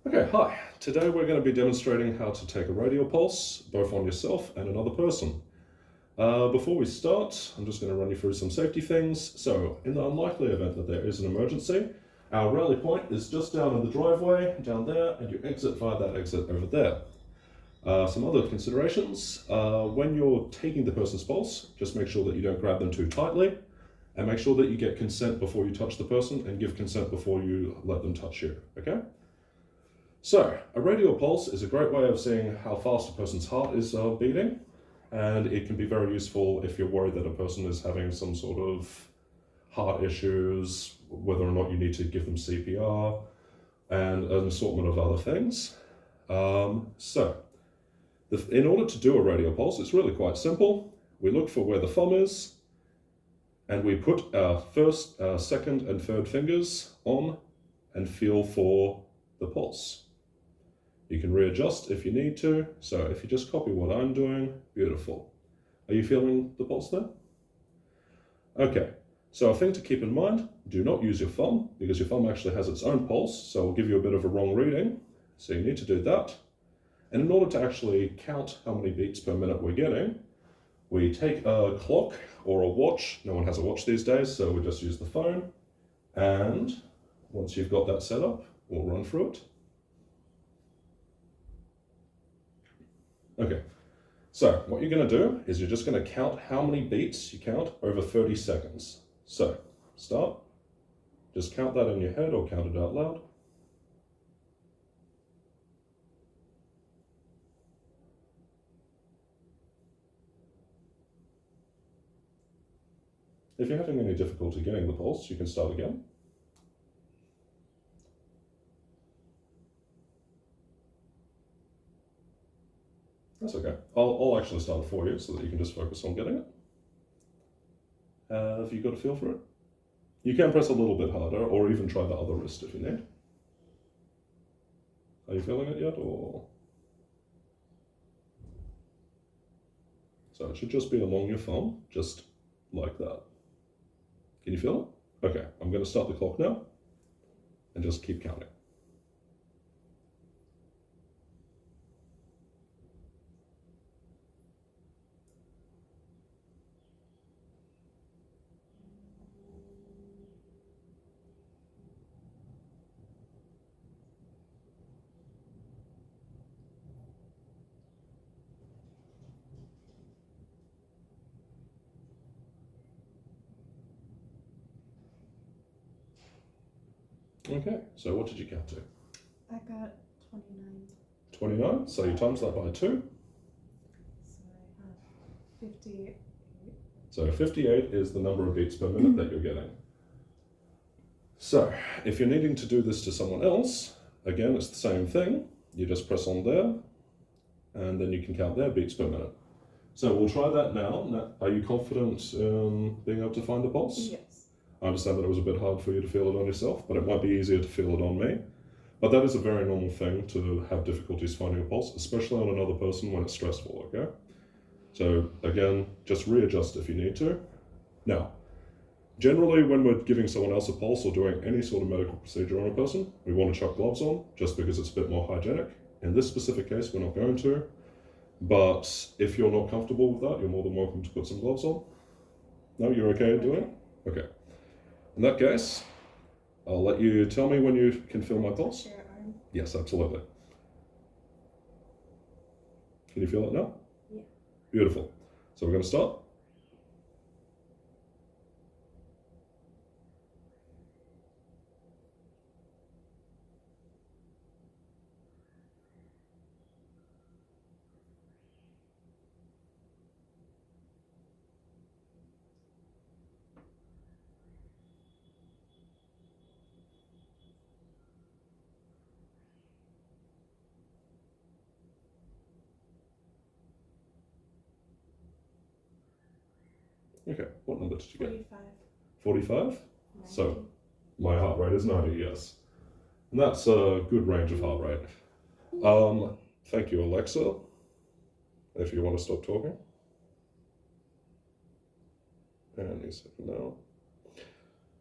Okay, hi. Today we're going to be demonstrating how to take a radial pulse, both on yourself and another person. Before we start, I'm just going to run you through some safety things. So, in the unlikely event that there is an emergency, our rally point is just down in the driveway, down there, and you exit via that exit over there. Some other considerations. When you're taking the person's pulse, just make sure that you don't grab them too tightly, and make sure that you get consent before you touch the person, and give consent before you let them touch you, okay? So, a radial pulse is a great way of seeing how fast a person's heart is beating, and it can be very useful if you're worried that a person is having some sort of heart issues, whether or not you need to give them CPR, and an assortment of other things. In order to do a radial pulse, it's really quite simple. We look for where the thumb is, and we put our first, second, and third fingers on and feel for the pulse. You can readjust if you need to, so if you just copy what I'm doing, beautiful. Are you feeling the pulse there? Okay, so a thing to keep in mind, do not use your thumb, because your thumb actually has its own pulse, so it'll give you a bit of a wrong reading, so you need to do that. And in order to actually count how many beats per minute we're getting, we take a clock or a watch. No one has a watch these days, so we just use the phone. And once you've got that set up, we'll run through it. Okay, so what you're going to do is you're just going to count how many beats you count over 30 seconds. So, start. Just count that in your head or count it out loud. If you're having any difficulty getting the pulse, you can start again. That's okay. I'll actually start it for you so that you can just focus on getting it. Have you got a feel for it? You can press a little bit harder or even try the other wrist if you need. Are you feeling it yet, or? So it should just be along your thumb, just like that. Can you feel it? Okay, I'm going to start the clock now and just keep counting. Okay, so what did you count to? I got 29. 29, so you times that by 2. So I have 58. So 58 is the number of beats per minute that you're getting. So if you're needing to do this to someone else, again, it's the same thing. You just press on there, and then you can count their beats per minute. So we'll try that now. Are you confident in being able to find the pulse? Yes. I understand that it was a bit hard for you to feel it on yourself, but it might be easier to feel it on me. But that is a very normal thing to have difficulties finding a pulse, especially on another person when it's stressful, okay? So again, just readjust if you need to. Now, generally when we're giving someone else a pulse or doing any sort of medical procedure on a person, we want to chuck gloves on, just because it's a bit more hygienic. In this specific case, we're not going to. But if you're not comfortable with that, you're more than welcome to put some gloves on. No, you're okay doing it? Okay. In that case, I'll let you tell me when you can feel my pulse. Share arm. Yes, absolutely. Can you feel it now? Yeah. Beautiful. So we're going to start. Okay, what number did you get? 45. 45? 90. So my heart rate is 90, yes. And that's a good range of heart rate. Thank you, Alexa, if you want to stop talking. And you said no.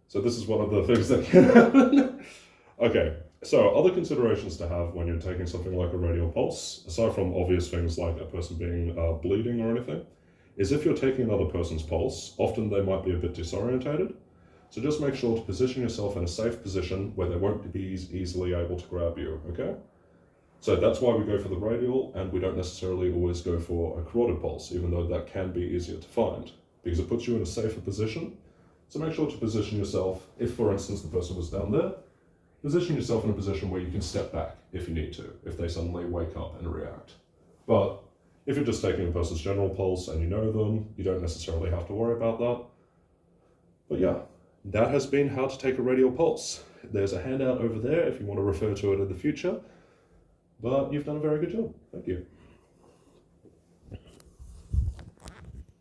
So this is one of the things that can happen. Okay, So, other considerations to have when you're taking something like a radial pulse, aside from obvious things like a person being bleeding or anything, is if you're taking another person's pulse, often they might be a bit disorientated. So just make sure to position yourself in a safe position where they won't be easily able to grab you, okay? So that's why we go for the radial, and we don't necessarily always go for a carotid pulse, even though that can be easier to find, because it puts you in a safer position. So make sure to position yourself, if for instance the person was down there, position yourself in a position where you can step back if you need to, if they suddenly wake up and react. But if you're just taking a person's general pulse and you know them, you don't necessarily have to worry about that. But yeah, that has been how to take a radial pulse. There's a handout over there if you want to refer to it in the future. But you've done a very good job. Thank you.